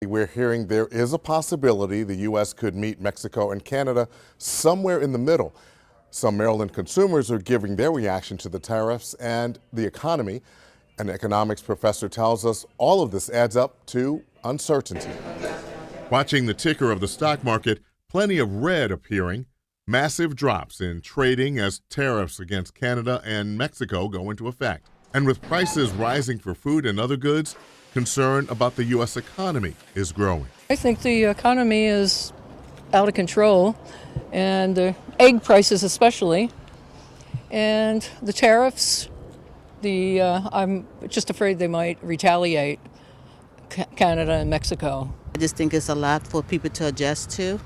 We're hearing there is a possibility the U.S. could meet Mexico and Canada somewhere in the middle. Some Maryland consumers are giving their reaction to the tariffs and the economy. An economics professor tells us all of this adds up to uncertainty. Watching the ticker of the stock market, plenty of red appearing. Massive drops in trading as tariffs against Canada and Mexico go into effect. And with prices rising for food and other goods, concern about the U.S. economy is growing. I think the economy is out of control, and egg prices especially, and the tariffs. I'm just afraid they might retaliate, Canada and Mexico. I just think it's a lot for people to adjust to,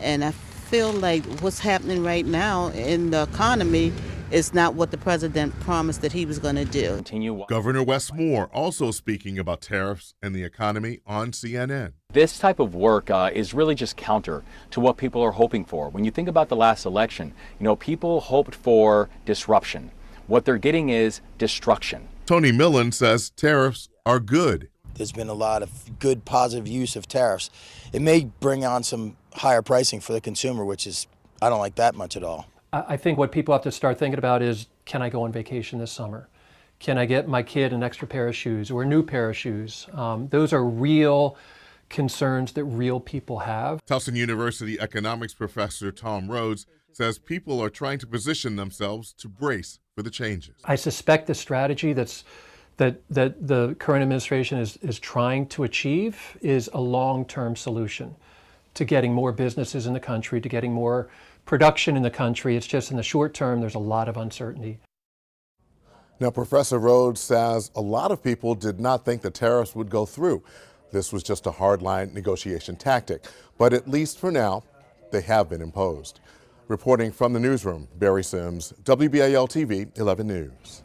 and I feel like what's happening right now in the economy is not what the president promised that he was going to do. Governor Wes Moore also speaking about tariffs and the economy on CNN. This type of work is really just counter to what people are hoping for. When you think about the last election, people hoped for disruption. What they're getting is destruction. Tony Millen says tariffs are good. There's been a lot of good, positive use of tariffs. It may bring on some higher pricing for the consumer, which is, I don't like that much at all. I think what people have to start thinking about is, can I go on vacation this summer? Can I get my kid an extra pair of shoes or a new pair of shoes? Those are real concerns that real people have. Towson University economics professor Tom Rhodes says people are trying to position themselves to brace for the changes. I suspect the strategy that the current administration is trying to achieve is a long-term solution to getting more businesses in the country, to getting more production in the country. It's just in the short term, there's a lot of uncertainty. Now, Professor Rhodes says a lot of people did not think the tariffs would go through. This was just a hardline negotiation tactic, but at least for now, they have been imposed. Reporting from the newsroom, Barry Sims, WBAL TV 11 News.